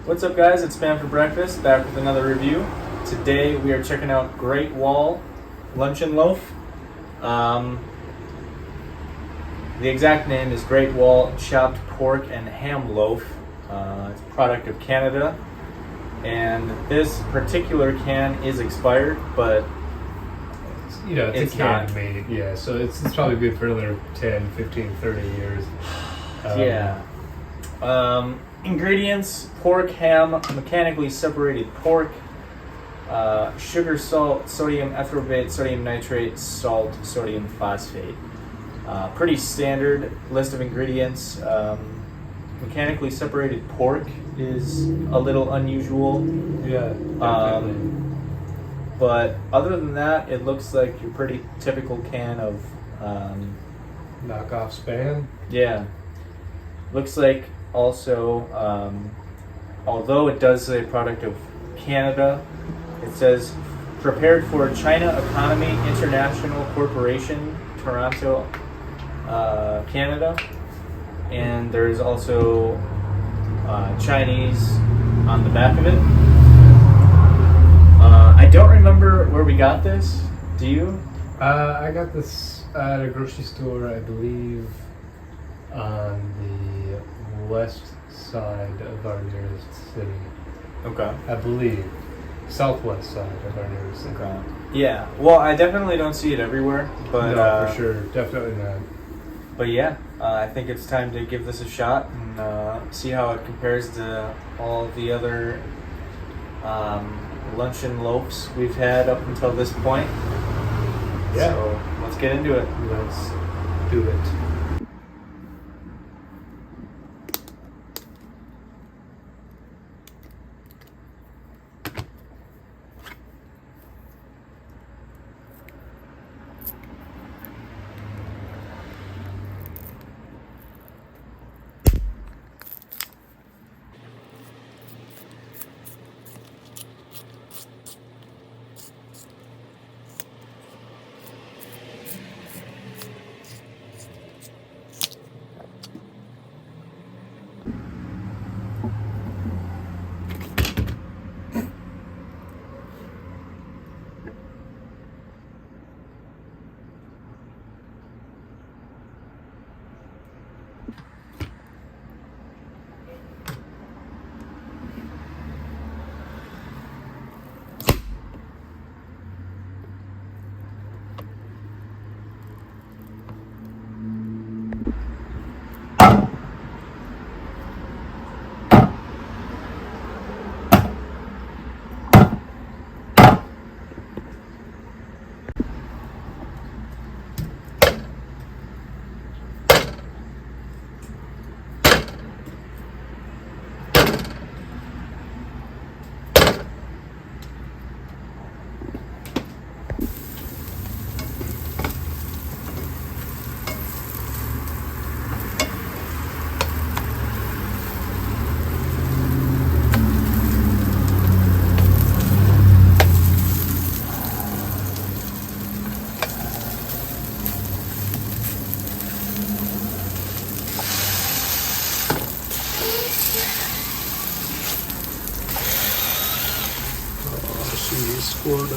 What's up, guys? It's Spam for Breakfast, back with another review. Today we are checking out Great Wall Luncheon Loaf. The exact name is Great Wall Chopped Pork and Ham Loaf. It's a product of Canada, and this particular can is expired, but it's a can made. Yeah, so it's probably good for another 10, 15, 30 years. Ingredients: pork, ham, mechanically separated pork, sugar, salt, sodium ethorbate, sodium nitrate, salt, sodium phosphate. Pretty standard list of ingredients. Mechanically separated pork is a little unusual. Yeah, definitely. But other than that, it looks like your pretty typical can of knockoff Spam. Yeah. Looks like also, although it does say product of Canada, it says prepared for China Economy International Corporation, Toronto, Canada. And there's also Chinese on the back of it. I don't remember where we got this. Do you? I got this at a grocery store, I believe, on the west side of our nearest city. Okay. I believe. Southwest side of our nearest city. Okay. Yeah. Well, I definitely don't see it everywhere, but no, for sure. Definitely not. But yeah, I think it's time to give this a shot and see how it compares to all the other luncheon loaves we've had up until this point. Yeah. So let's get into it. Let's do it. Scored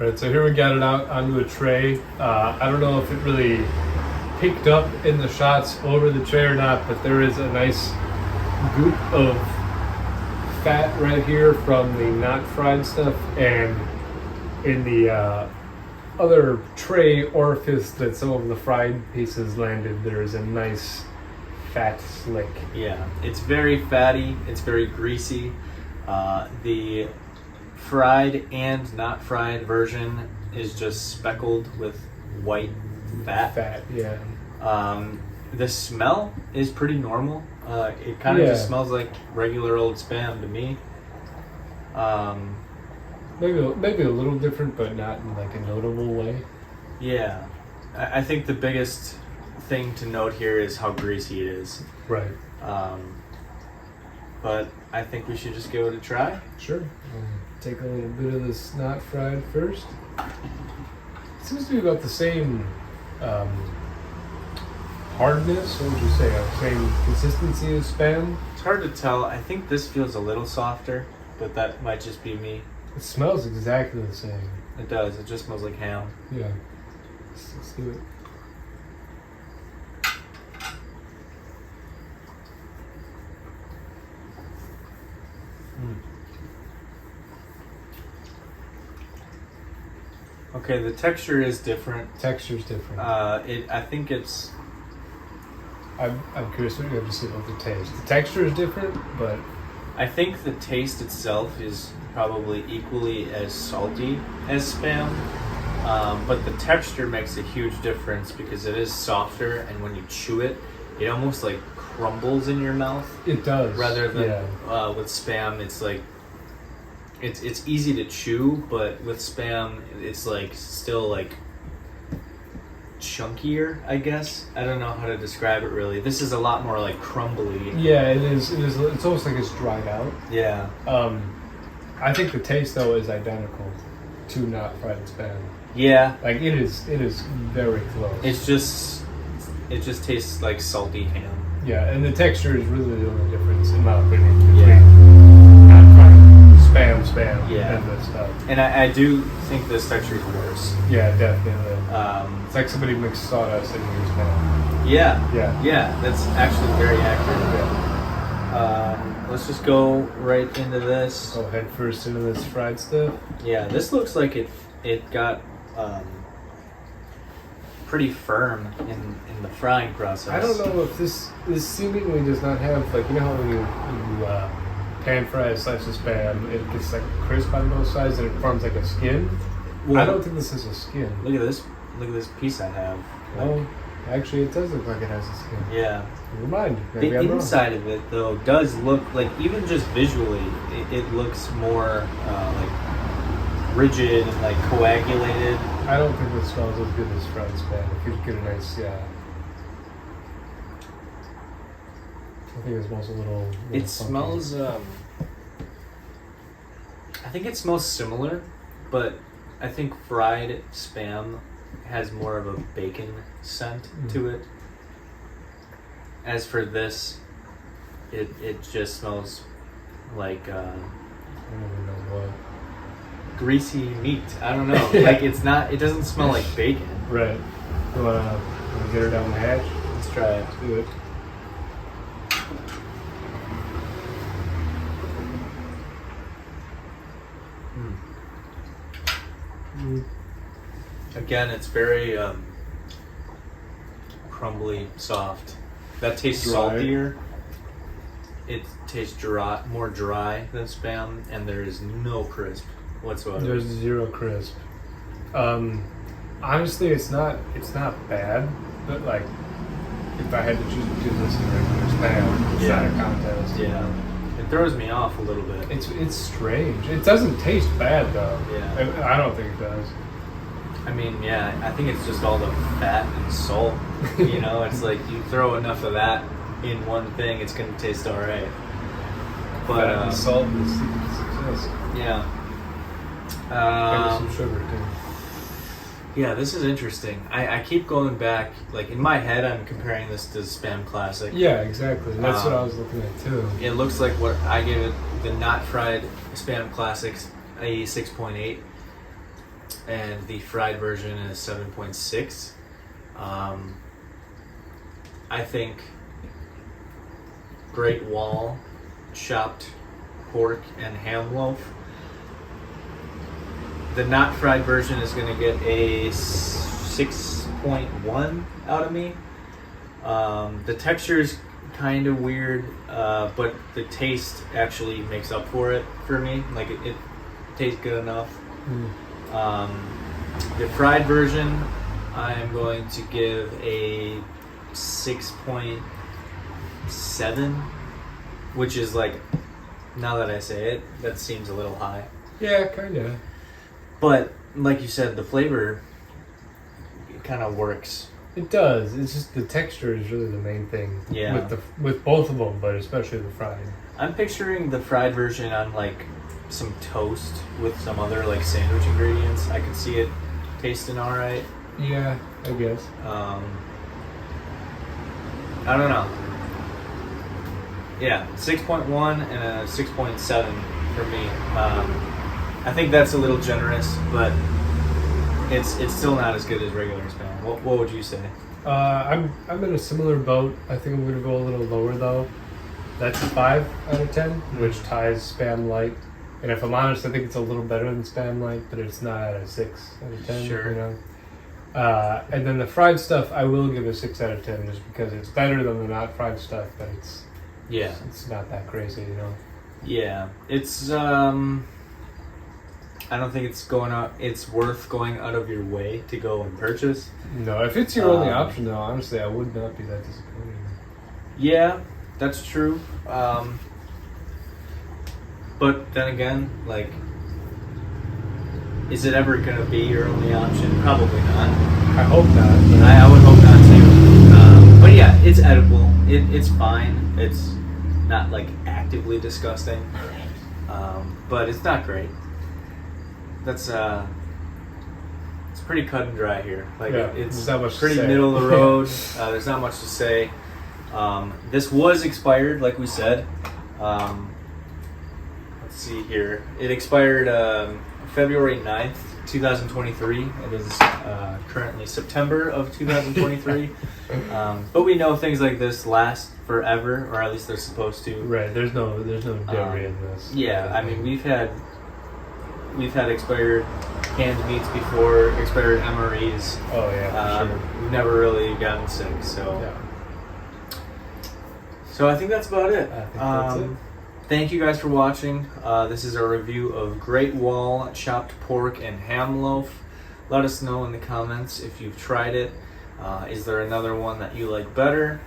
Alright, so here we got it out onto a tray. I don't know if it really picked up in the shots over the tray or not, but there is a nice goop of fat right here from the not fried stuff, and in the other tray orifice that some of the fried pieces landed, there is a nice fat slick. Yeah, it's very fatty, it's very greasy. The fried and not fried version is just speckled with white fat. Yeah. The smell is pretty normal. It kind of just smells like regular old Spam to me. Maybe a little different, but not in like a notable way. Yeah, I think the biggest thing to note here is how greasy it is. Right. But I think we should just give it a try. Sure. Take a little bit of this not fried first. It seems to be about the same hardness. What would you say? Same consistency as Spam. It's hard to tell. I think this feels a little softer, but that might just be me. It smells exactly the same. It does. It just smells like ham. Yeah. Let's do it. Okay, the texture is different. Texture's different. I think it's. I'm curious what you have to say about the taste. The texture is different, but I think the taste itself is probably equally as salty as Spam, but the texture makes a huge difference because it is softer, and when you chew it, it almost like crumbles in your mouth. It does. Rather than with Spam, it's like it's easy to chew, but with Spam, it's like still like chunkier, I guess. I don't know how to describe it really. This is a lot more like crumbly. Yeah, it is. It is. It's almost like it's dried out. Yeah. I think the taste though is identical to not fried Spam. Yeah. Like it is very close. It just tastes like salty ham. Yeah, and the texture is really the only difference in my opinion between Yeah. not fried Spam Yeah. and this stuff. And I do think this texture is worse. Yeah, definitely. It's like somebody mixed sawdust in your Spam. Yeah. Yeah. Yeah, that's actually very accurate. Yeah. Let's just go right into this. Go head first into this fried stuff. Yeah, this looks like it got pretty firm in the frying process. I don't know if this seemingly does not have, like, you know how when you pan fry a slice of Spam, it gets like crisp on both sides and it forms like a skin. Well, I don't think this is a skin. Look at this piece I have. No, actually it does look like it has a skin. Yeah. Never mind. Maybe The I'm inside of it, though, does look like, even just visually, it looks more like rigid and like coagulated. I don't think it smells as good as fried Spam. If you get a nice, I think it smells a little It funky. smells. I think it smells similar, but I think fried Spam has more of a bacon scent to it. As for this, it just smells like I don't even know what. greasy meat. I don't know. Yeah. Like it's not. It doesn't smell like bacon. Right. You wanna get her down the hatch? Let's try it. Let's do it. Again, it's very crumbly, soft. That tastes Dry. saltier. It tastes dry, more dry than Spam, and there is no crisp whatsoever. There's zero crisp. Honestly, it's not bad, but like if I had to choose between this and regular Spam, it's not a contest. Yeah, it throws me off a little bit. It's strange. It doesn't taste bad though. Yeah. I don't think it does. I mean, yeah, I think it's just all the fat and salt. You know, it's like you throw enough of that in one thing, it's gonna taste all right. But Fat and salt is the secret to success. yeah. Maybe some sugar too. Yeah, this is interesting. I keep going back, like in my head, I'm comparing this to Spam Classic. Yeah, exactly. That's what I was looking at too. It looks like what I gave it, the not fried Spam Classics, a 6.8, and the fried version is 7.6. I think Great Wall chopped pork and ham loaf. The not fried version is going to get a 6.1 out of me. The texture is kind of weird, but the taste actually makes up for it for me. Like it tastes good enough. The fried version, I am going to give a 6.7, which is like, now that I say it, that seems a little high. Yeah, kind of. But like you said, the flavor, it kind of works. It does. It's just the texture is really the main thing. Yeah. With both of them, but especially the fried. I'm picturing the fried version on like some toast with some other like sandwich ingredients. I could see it tasting all right. Yeah, I guess. I don't know. Yeah, 6.1 and a 6.7 for me. I think that's a little generous, but it's still not as good as regular Spam. What would you say? I'm in a similar boat. I think I'm gonna go a little lower though. That's a 5 out of 10, which ties Spam Light. And if I'm honest, I think it's a little better than Spam Light, but it's not a 6 out of 10. Sure. You know? And then the fried stuff, I will give a 6 out of 10 just because it's better than the not fried stuff, but it's not that crazy, you know. Yeah, it's I don't think it's worth going out of your way to go and purchase. No, if it's your only option though, honestly, I would not be that disappointed. Yeah, that's true. But then again, like, is it ever going to be your only option? Probably not. I hope not. I would hope not too. But yeah, it's edible. It's fine. It's not like actively disgusting. But it's not great. That's it's pretty cut and dry here. Like it's not much pretty to say. middle of the road. There's not much to say. This was expired, like we said. Let's see here. It expired February 9th, 2023. It is currently September of 2023. But we know things like this last forever, or at least they're supposed to. Right. There's no dairy in this. Yeah, I mean we've had expired canned meats before, expired MREs. Oh yeah, for sure. We've never really gotten sick, so. Yeah. So I think that's about it. I think that's it. Thank you guys for watching. This is our review of Great Wall chopped pork and ham loaf. Let us know in the comments if you've tried it. Is there another one that you like better?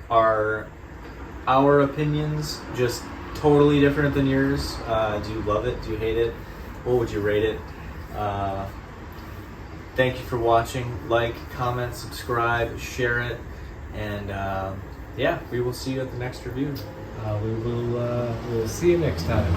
Are our opinions just totally different than yours? Do you love it? Do you hate it? What would you rate it? Thank you for watching. Like, comment, subscribe, share it, and yeah, we will see you at the next review. We will see you next time.